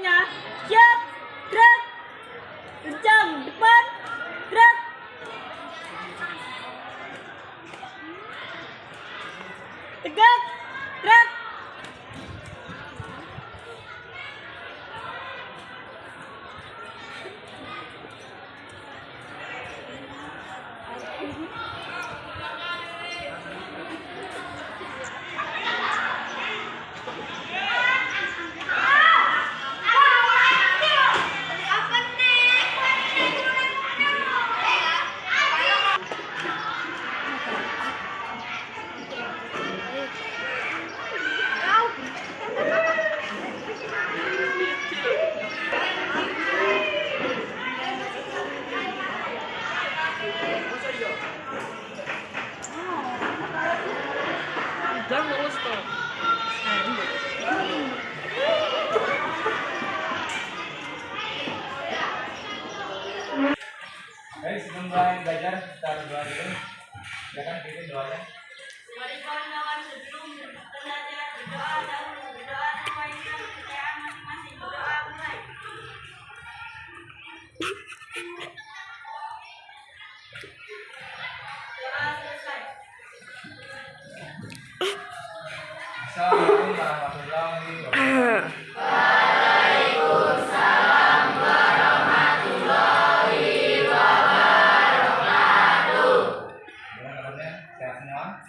selanjutnya. Siap, gerak, kencang, depan, gerak. Tegak, gerak. Jangan lulus tuh. Baik, sebelum mulai belajar kita berdoa dulu. Silakan pilih doanya. Mari kawan-kawan sebelum belajar berdoa dahulu, berdoa sesuai dengan kepercayaan masing-masing. Berdoa mulai. Doa selesai. Assalamualaikum warahmatullahi wabarakatuh. Gimana kabarnya? Sehat semua?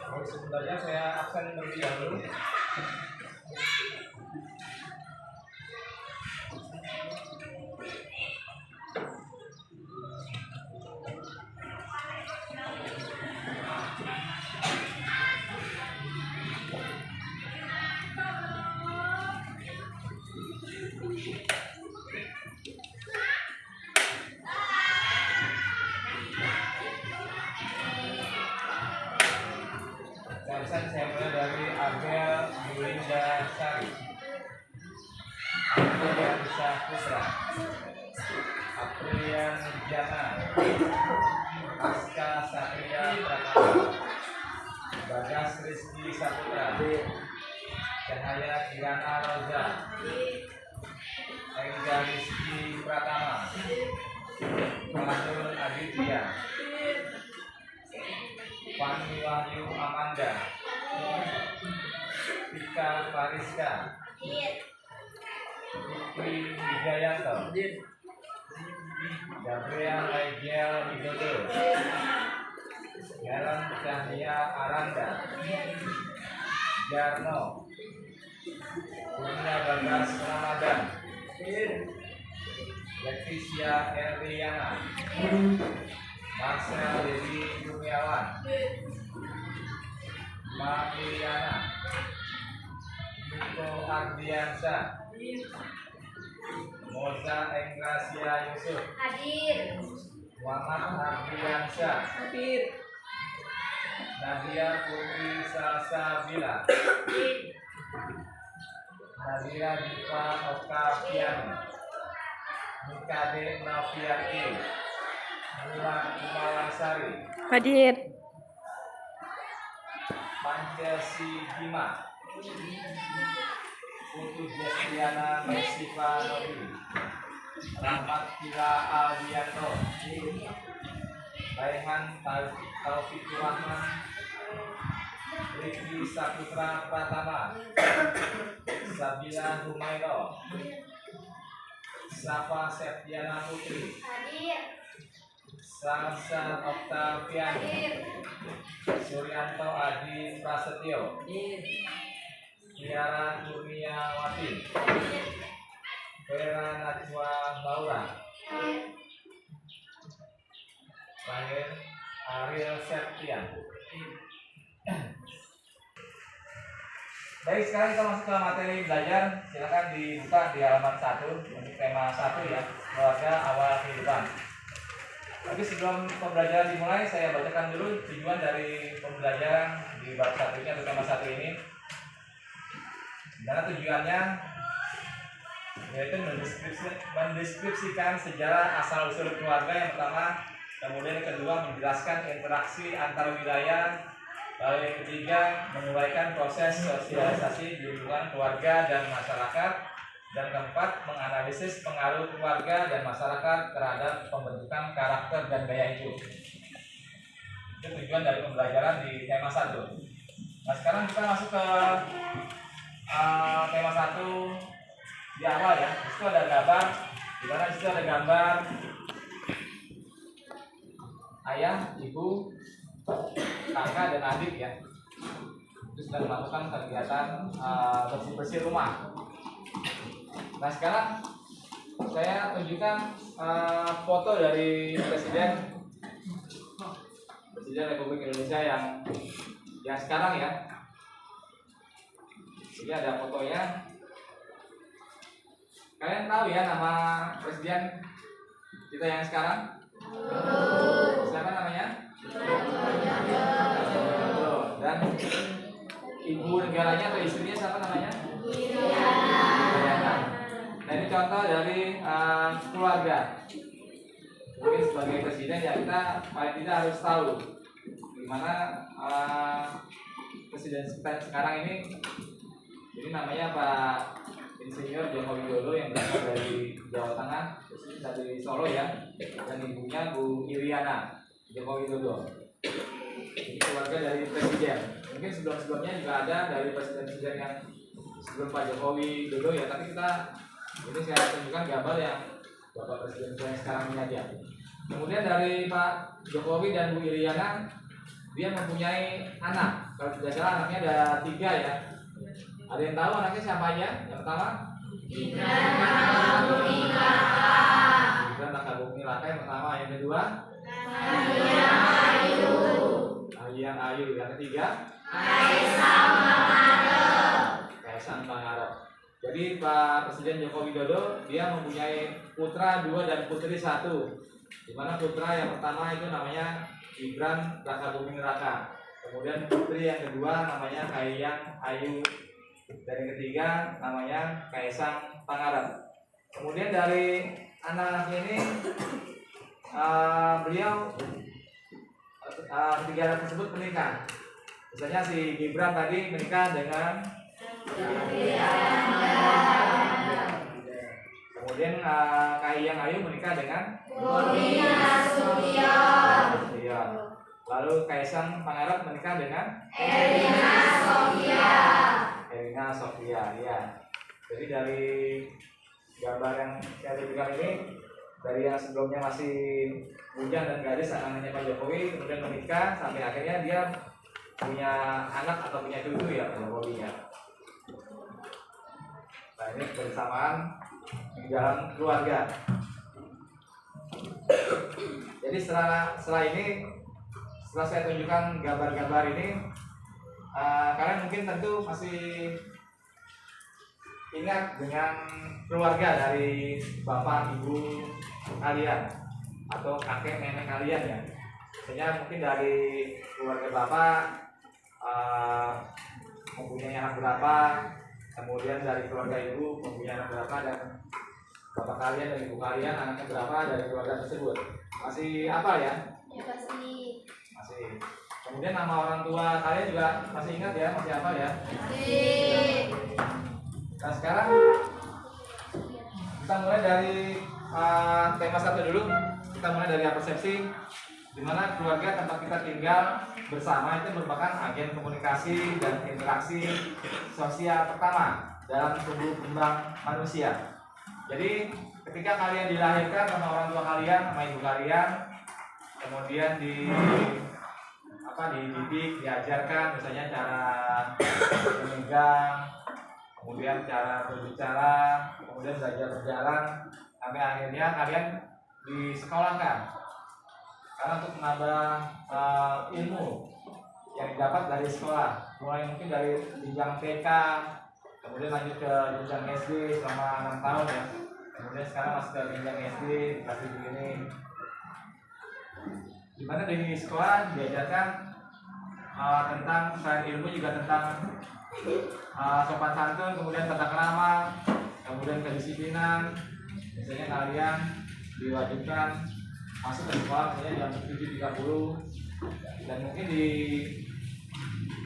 Baik, sebenarnya saya absen terlebih dahulu. Absen saya mulai dari Abel Yulinda Sari, Aprilia Bisa Putra, Aprilia Nurjana, Aska Satria Pratama, Bagas Rizky Saputra, Cahaya Kirana Roza, Engga Rizky Pratama, Manul Aditya, Fani Wahyu Amanda, Tika Fariska, Fikri Wijayanto, Gabriel Aigel Widodo, Helen Cahya Aranda, Jarno, Kurnia Bagas Ramadan, Leticia Erliana, Marcel Dedi Kurniawan, Mariana, Niko Ardiansa, Moza Engracia Yusuf, Hadir. Muhammad Ardiansa, Hadir. Nadia Putri Salsabila, Nadira Diva Okapiani, Mikade Noviati, Mula Kumalasari, Hadir. Pancasi Bima, Putu Jestiana Mesiva Novi, Rahmat Kila Aldianto, Raihan Taufikur Rahman, Riki Saputra Pratama, Sabila Humairo, Safa Septiana Putri, Hadir. Salsa Oktaviani, Hadir. Suryanto Adi Prasetyo, Tiara Kurniawati, Vera Najwa Baura, Lahir Ariel Septian. Baik, sekarang kita masuk ke materi belajar. Silakan dibuka di halaman 1 untuk tema 1 ya, keluarga awal kehidupan. Tapi sebelum pembelajaran dimulai, saya bacakan dulu tujuan dari pembelajaran di bab 1 ini atau tema 1 ini. Karena tujuannya yaitu mendeskripsikan sejarah asal usul keluarga yang pertama, kemudian yang kedua menjelaskan interaksi antar wilayah, lalu yang ketiga menguraikan proses sosialisasi di lingkungan keluarga dan masyarakat, dan keempat menganalisis pengaruh keluarga dan masyarakat terhadap pembentukan karakter dan gaya hidup. Itu tujuan dari pembelajaran di tema 1. Nah, sekarang kita masuk ke tema 1 di awal ya. Di situ ada gambar, di mana di situ ada gambar ayah, ibu, kakak dan adik ya. Itu sedang melakukan kegiatan bersih-bersih rumah. Nah, sekarang saya tunjukkan foto dari Presiden Republik Indonesia yang sekarang ya. Jadi ada fotonya. Kalian tahu ya nama Presiden kita yang sekarang? Siapa namanya? Dan ibu negaranya atau istrinya siapa namanya? Iriana. Nah, ini contoh dari keluarga. Mungkin sebagai presiden ya kita paling tidak harus tahu gimana presiden kita sekarang ini. Jadi namanya Pak Insinyur Joko Widodo yang berasal dari Jawa Tengah, dari Solo ya, dan ibunya Bu Iriana Joko Widodo. Ini keluarga dari presiden. Mungkin sebelum-sebelumnya juga ada dari presiden-presiden yang sebelum Pak Jokowi Widodo ya, tapi ini saya tunjukkan gambar yang Bapak Presiden yang sekarang ini aja. Kemudian dari Pak Jokowi dan Bu Iriana, dia mempunyai anak. Kalau tidak salah anaknya ada 3 ya. Ada yang tahu anaknya siapa aja? Yang pertama? Gibran Rakabuming Raka yang pertama. Yang kedua? Kahiyang Ayu. Yang ketiga? Kaisang Pangarep. Jadi Pak Presiden Joko Widodo dia mempunyai putra 2 dan putri 1. Di mana putra yang pertama itu namanya Gibran Rakabuming Raka. Kemudian putri yang kedua namanya Kahiyang Ayu. Dan yang ketiga namanya Kaisang Pangarep. Kemudian dari anak-anaknya ini beliau ketiga anak tersebut menikah. Misalnya si Gibran tadi menikah dengan kemudian Kahiyang Ayu menikah dengan Bobi Nasution. Lalu Kaisang Pangarep menikah dengan Erina Sofia, ya. Jadi dari gambar yang saya tunjukkan ini, dari yang sebelumnya masih bujang dan gadis anaknya Pak Jokowi, kemudian menikah sampai akhirnya dia punya anak atau punya cucu ya Pak Jokowi ya. Nah, ini kebersamaan di dalam keluarga. Jadi setelah ini, setelah saya tunjukkan gambar-gambar ini, kalian mungkin tentu masih ingat dengan keluarga dari bapak ibu kalian atau kakek nenek kalian ya. Misalnya mungkin dari keluarga bapak mempunyai anak berapa, kemudian dari keluarga ibu mempunyai anak berapa, dan bapak kalian dan ibu kalian anaknya berapa dari keluarga tersebut. Masih apa ya? Ya pasti. Masih. Kemudian nama orang tua kalian juga masih ingat ya? Masih apa ya? Masih. Nah, sekarang kita mulai dari tema 1 dulu. Kita mulai dari persepsi, di mana keluarga tempat kita tinggal bersama itu merupakan agen komunikasi dan interaksi sosial pertama dalam tumbuh kembang manusia. Jadi ketika kalian dilahirkan sama orang tua kalian, sama ibu kalian, kemudian dididik, diajarkan misalnya cara memegang, kemudian cara berbicara, kemudian belajar berjalan, sampai akhirnya kalian disekolahkan karena untuk menambah ilmu yang didapat dari sekolah. mulai mungkin dari jenjang TK, kemudian lanjut ke jenjang SD selama 6 tahun ya. Kemudian sekarang masuk ke jenjang SD kelas 7 ini. Dimana di sekolah diajarkan tentang selain ilmu juga tentang sopan santun, kemudian tata krama, kemudian kedisiplinan. Misalnya kalian diwajibkan masuk ke sekolah misalnya jam 7.30 dan mungkin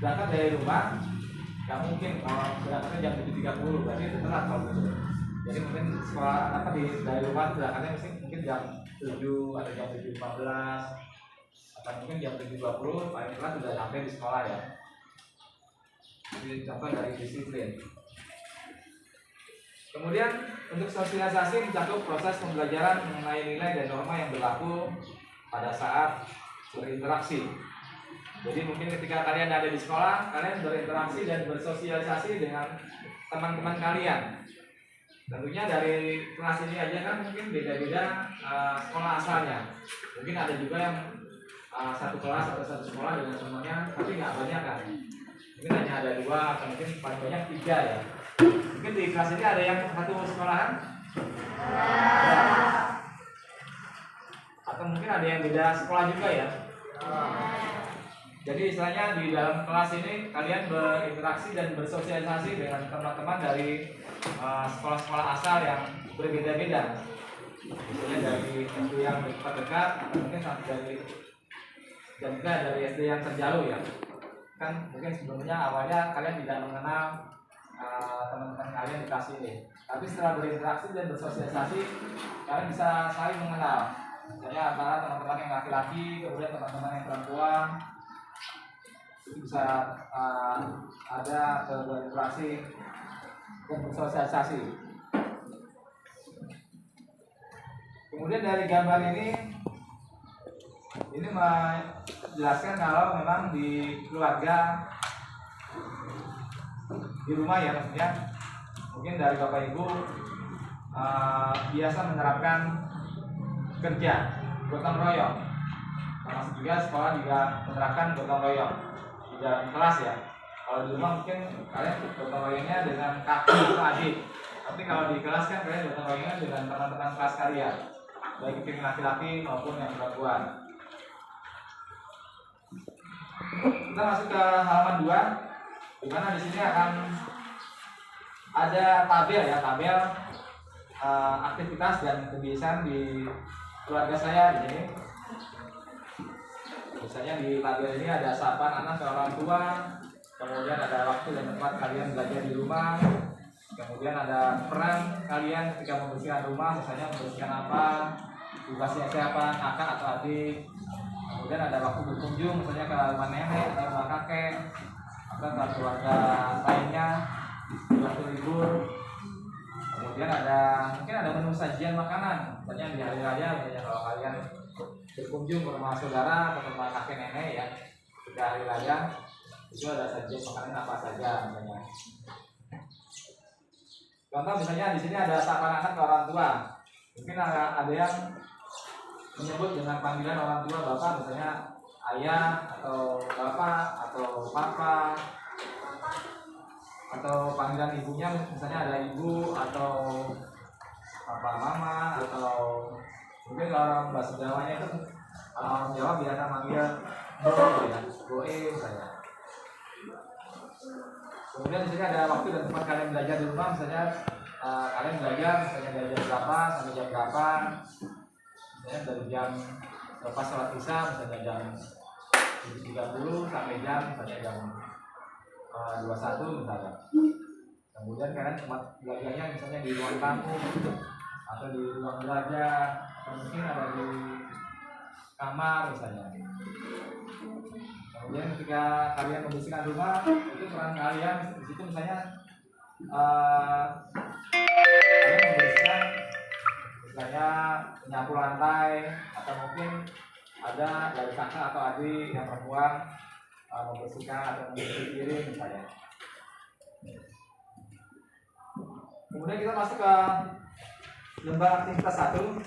berangkat dari rumah nggak mungkin kalau berangkatnya jam 7.30 berarti itu telat kalau gitu. Jadi mungkin sekolah dari rumah berangkatnya mungkin jam 7 atau jam 7.15 atau mungkin jam 7.20 paling telat sudah sampai di sekolah ya. Ini contoh dari disiplin. Kemudian untuk sosialisasi mencakup proses pembelajaran mengenai nilai dan norma yang berlaku pada saat berinteraksi. Jadi mungkin ketika kalian ada di sekolah, kalian berinteraksi dan bersosialisasi dengan teman-teman kalian. Tentunya dari kelas ini aja kan mungkin beda-beda sekolah asalnya. Mungkin ada juga yang satu kelas atau satu sekolah dengan temannya, tapi nggak banyak kan. Mungkin hanya ada 2 atau mungkin paling banyak 3 ya. Mungkin di kelas ini ada yang satu sekolahan? Ya. Atau mungkin ada yang beda sekolah juga ya? Jadi istilahnya di dalam kelas ini kalian berinteraksi dan bersosialisasi dengan teman-teman dari sekolah-sekolah asal yang berbeda-beda. Misalnya dari SD yang dekat-dekat atau mungkin sampai dari SD yang terjauh ya. Kan mungkin sebelumnya awalnya kalian tidak mengenal teman-teman kalian di kelas ini, tapi setelah berinteraksi dan bersosialisasi kalian bisa saling mengenal. Misalnya antara teman-teman yang laki-laki kemudian teman-teman yang perempuan itu bisa ada berinteraksi dan bersosialisasi. Kemudian dari gambar ini menjelaskan kalau memang di keluarga di rumah ya, maksudnya mungkin dari Bapak Ibu biasa menerapkan kerja gotong royong, termasuk juga sekolah juga menerapkan gotong royong di dalam kelas ya. Kalau di rumah mungkin kalian gotong royongnya dengan kakak atau adik, tapi kalau di kelas kan kalian gotong royongnya dengan teman-teman kelas kalian, baik itu yang laki-laki maupun yang perempuan. Kita masuk ke halaman 2. Di mana di sini akan ada tabel ya, aktivitas dan kebiasaan di keluarga saya di sini. Misalnya di tabel ini ada sapaan anak ke orang tua, kemudian ada waktu dan tempat kalian belajar di rumah, kemudian ada peran kalian ketika membersihkan rumah, misalnya membersihkan apa, tugasnya siapa, kakak atau adik. Kemudian ada waktu berkunjung, misalnya ke rumah nenek atau rumah kakek, atau keluarga lainnya di waktu libur. Kemudian mungkin ada menu sajian makanan, misalnya di hari raya, misalnya kalau kalian berkunjung ke rumah saudara atau ke rumah kakek nenek ya, ketika hari raya itu ada sajian makanan apa saja misalnya. Contoh misalnya di sini ada sapaan anak ke orang tua, mungkin ada yang menyebut dengan panggilan orang tua bapak, misalnya ayah atau bapak atau papa, atau panggilan ibunya misalnya ada ibu atau papa mama, atau mungkin orang bahasa Jawanya itu orang Jawa biasa manggil bo ya, boe misalnya. Kemudian di sini ada waktu dan tempat kalian belajar di rumah, misalnya kalian belajar misalnya dari jam berapa sampai jam berapa, misalnya dari jam lepas sholat isya misalnya jam 7.30 sampai misalnya jam 21 misalnya. Kemudian kalian tempat belajarnya misalnya di ruang tamu atau di ruang belajar atau mungkin ada di kamar misalnya. Kemudian ketika kalian membersihkan rumah, itu peran kalian di situ misalnya kalian membersihkan misalnya menyapu lantai, atau mungkin ada dari kakak atau adik yang perempuan membersihkan atau membersihkan piring misalnya. Kemudian kita masuk ke lembar aktivitas 1,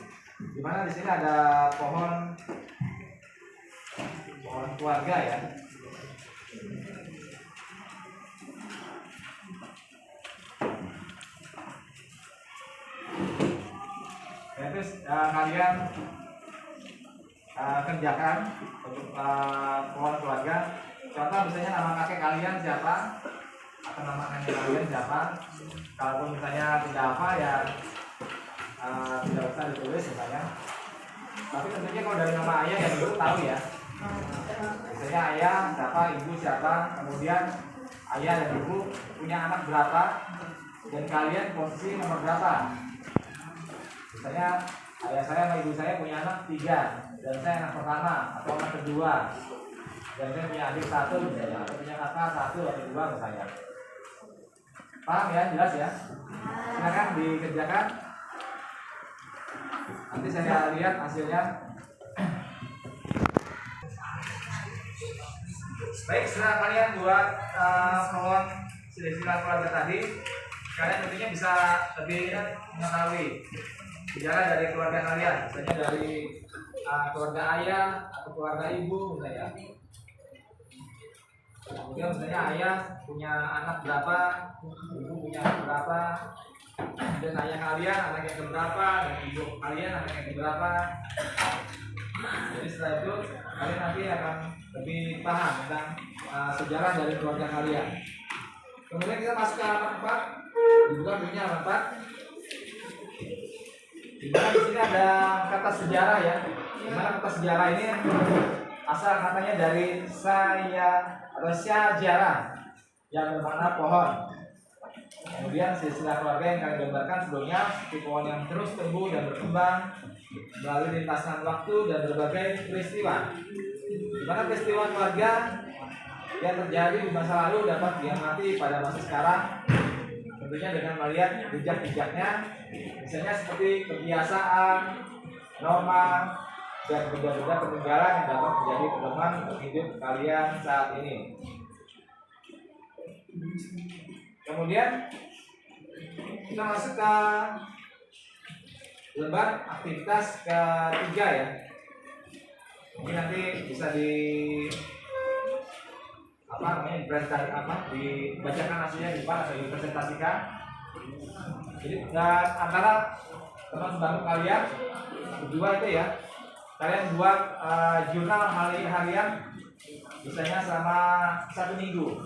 di mana di sini ada pohon keluarga ya. itu kalian kerjakan untuk keluarga. Contoh misalnya nama kakek kalian siapa atau nama nenek kalian siapa. Kalaupun misalnya tidak apa ya tidak usah ditulis misalnya. Tapi tentunya kalau dari nama ayah yang ibu tahu ya. Misalnya ayah siapa, ibu siapa, kemudian ayah dan ibu punya anak berapa, dan kalian posisi nomor berapa. Misalnya ayah saya sama ibu saya punya anak 3, dan saya anak pertama atau anak kedua, dan saya punya adik 1 misalnya, atau punya kakak 1 atau 2 misalnya. Paham ya? Jelas ya? Silakan dikerjakan. Nanti saya lihat hasilnya. Baik, setelah kalian buat peluang silsilah keluarga tadi, kalian tentunya bisa lebih mengetahui sejarah dari keluarga kalian, misalnya dari keluarga ayah atau keluarga ibu misalnya. Kemudian misalnya ayah punya anak berapa, ibu punya anak berapa, dan ayah kalian anak yang keberapa, dan ibu kalian anak yang keberapa. Jadi setelah itu kalian nanti akan lebih paham tentang sejarah dari keluarga kalian. Kemudian kita masuk ke halaman 4, dibuka bukunya halaman 4. Dimana di sini ada kata sejarah ya. Dimana kata sejarah ini asal katanya dari saya atau syajarah yang bermakna pohon. Kemudian silsilah keluarga yang kalian gambarkan sebelumnya seperti pohon yang terus tumbuh dan berkembang melalui lintasan waktu dan berbagai peristiwa. Di mana peristiwa keluarga yang terjadi di masa lalu dapat diamati pada masa sekarang, tentunya dengan melihat jejak-jejaknya, misalnya seperti kebiasaan, norma, dan benda-benda peninggalan yang dapat menjadi pedoman untuk hidup kalian saat ini. Kemudian kita masuk ke lembar aktivitas ketiga ya. Mungkin nanti bisa dibacakan hasilnya di depan atau dipresentasikan. Jadi antara teman-teman kalian berdua itu ya, kalian buat jurnal harian misalnya selama 1 minggu.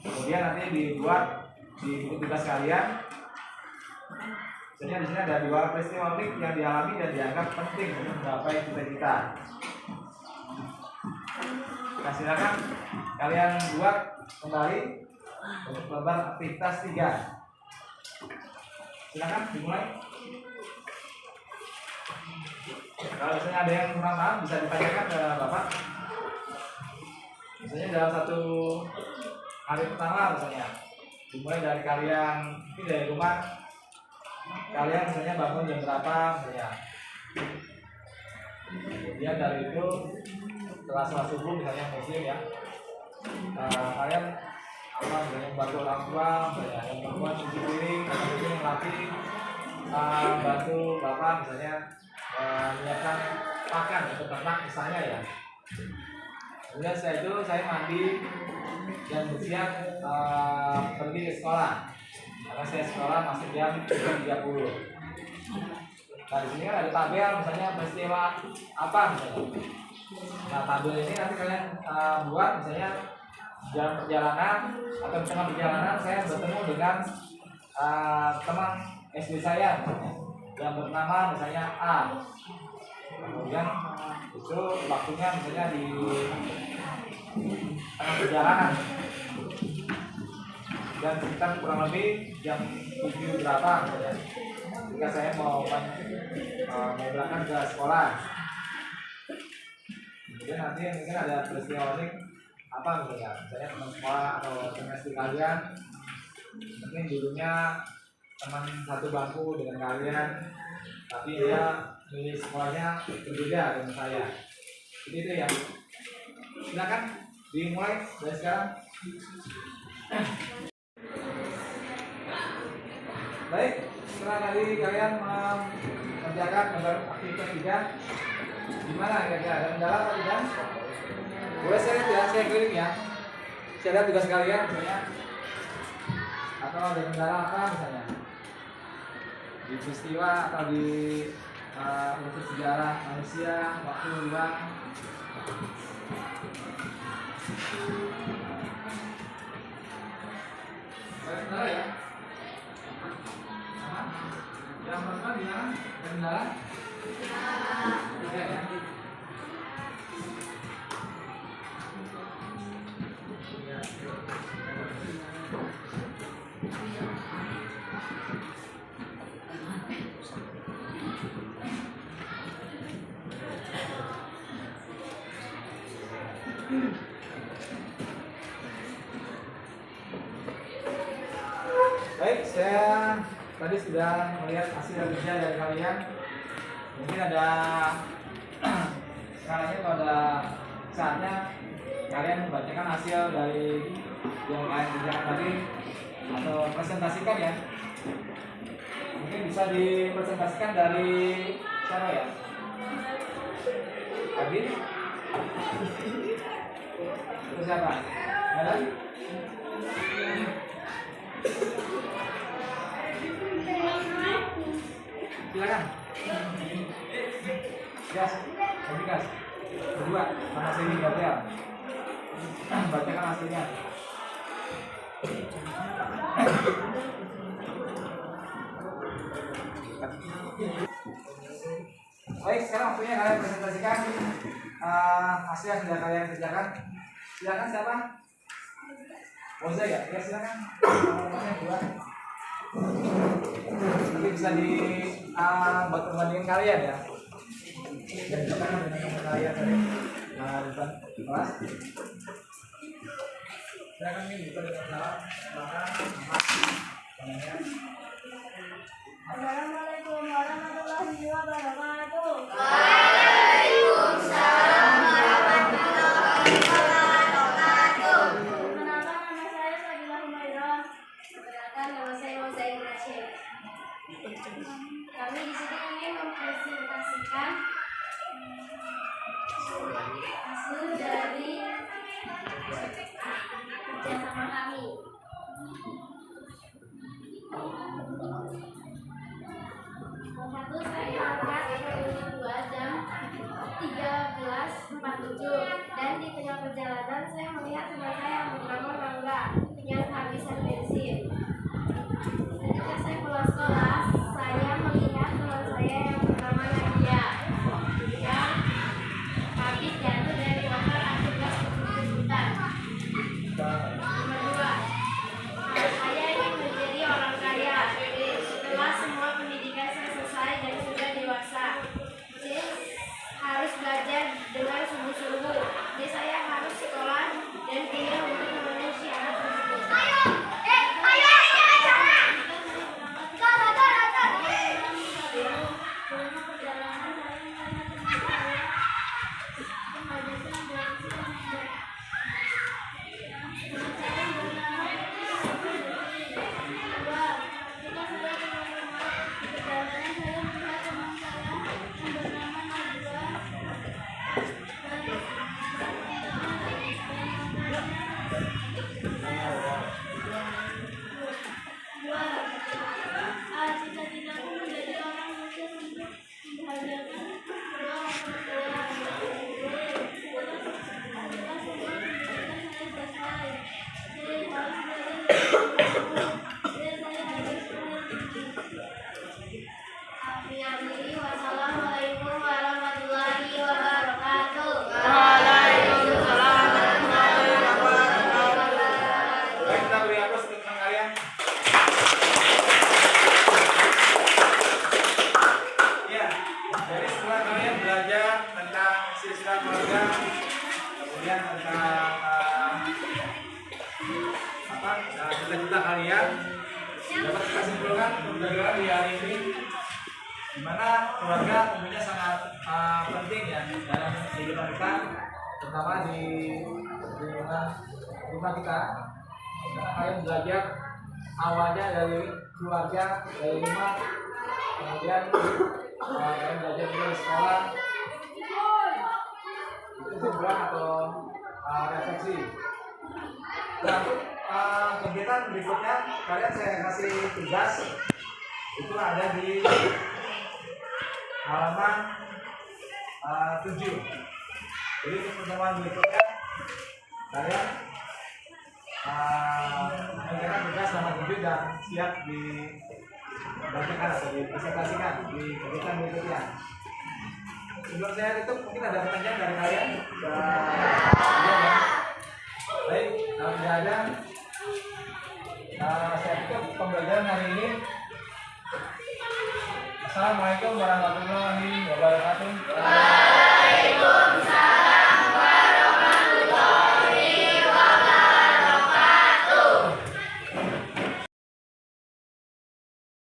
Kemudian nanti dibuat di buku tugas kalian. Misalnya di sini ada 2 peristiwa unik yang dialami dan dianggap penting untuk mencapai cita-cita. Nah, silakan kalian buat kembali untuk lembar aktivitas 3. Silakan dimulai. Kalau misalnya ada yang kurang paham bisa ditanyakan ke Bapak. Misalnya dalam 1 hari pertama misalnya dimulai dari kalian ini dari rumah, kalian misalnya bangun jam berapa misalnya. Kemudian dari itu setelah sholat subuh misalnya muslim ya, kalian misalnya membantu orang tua misalnya, yang perempuan cuci piring, yang laki bantu bapak misalnya menyiapkan pakan untuk ternak misalnya ya. Kemudian setelah itu saya mandi dan bersiap pergi ke sekolah, karena saya sekolah masuk jam 7.30. Nah di sini kan ada tabel misalnya peristiwa apa misalnya. Nah tabel ini nanti kalian buat misalnya dalam perjalanan atau di tengah perjalanan saya bertemu dengan teman SD saya misalnya, yang bernama misalnya A. Kemudian itu waktunya misalnya di tengah perjalanan dan sekitar kurang lebih jam 7 berapa misalnya, jika saya mau berangkat ke sekolah. Kemudian nanti mungkin ada peristiwa unik apa misalnya teman sekolah atau teman SD kalian mungkin dulunya teman satu bangku dengan kalian, tapi dia milih sekolahnya berbeda dengan saya. Jadi itu ya. Silakan dimulai dari sekarang. Baik, setelah tadi kalian mengerjakan aktivitas 3, gimana kira-kira? Ada kendala atau tidak? Boleh saya lihat ya, saya keliling ya. Saya lihat tugas kalian misalnya. Atau ada kendala apa misalnya? di peristiwa atau di untuk sejarah manusia waktu luang. Kendala ya? Sama? Yang pertama gimana? Kendala? Ya. Baik, saya tadi sudah melihat hasil kerja dari kalian. Mungkin ada sekarangnya pada saatnya kalian membacakan hasil dari yang kalian kerjakan tadi atau presentasikan ya. Mungkin bisa dipresentasikan dari siapa ya? Abi? Itu siapa? Ada? Silakan. Gas, lagi gas. Berdua sama Sini Gabriel. Bacakan hasilnya. Baik, sekarang waktunya kalian presentasikan hasil yang sudah kalian kerjakan. Silakan siapa? Boza ya? Ya silakan. Nomornya 2. Nanti bisa bandingin kalian ya. Dan dengan nomor kalian dari depan kelas. Silakan nih buka dengan salah. Assalamualaikum warahmatullahi wabarakatuh. Waalaikumsalam warahmatullahi wabarakatuh. Perkenalkan, nama saya Fadilah Humairah. Perkenalkan, nama saya Mozaik Rashid. Kami di sini ingin mempresentasikan hasil dari kerjasama kami. Satu, saya berangkat 2 jam 13.47 dan di tengah perjalanan saya melihat teman saya yang bernama Rangga yang kehabisan bensin. Ketika saya pulang sekolah, saya melihat teman saya yang bernama Nadia yang habis jatuh dari motor akibat kebut-kebutan. Nomor 2, saya ingin menjadi orang kaya. Setelah semua pendidikan saya selesai dan sudah dewasa, saya harus belajar dengan sungguh-sungguh. Jadi saya harus sekolah dan tinggal untuk memenuhi syarat tersebut. Cita-citaku menjadi orang sukses untuk membahagiakan kedua orang tua. Setelah semua pendidikan saya selesai, saya harus belajar dan saya harus Akhiri, wassalamualaikum warahmatullahi wabarakatuh. Waalaikumsalam warahmatullahi wabarakatuh. Baik, kita beri aplaus untuk teman kalian. Ya, jadi setelah kalian belajar tentang silsilah keluarga, kemudian tentang cita-cita kalian, dapat kita simpulkan pembelajaran di hari ini, di mana keluarga tentunya sangat penting ya dalam kehidupan kita, terutama di lingkungan rumah kita. Karena kalian belajar awalnya dari keluarga, dari rumah, kemudian kalian belajar juga di sekolah. Itu kesimpulan atau refleksi. Nah, untuk kegiatan berikutnya kalian saya kasih tugas itu ada di halaman 7. Jadi untuk pertemuan berikutnya kalian mengerjakan tugas halaman 7 dan siap dibacakan atau dipresentasikan di kegiatan berikutnya. Sebelum saya tutup, mungkin ada pertanyaan dari kalian? Baik, kalau tidak ada, saya tutup pembelajaran hari ini. Assalamualaikum warahmatullahi wabarakatuh.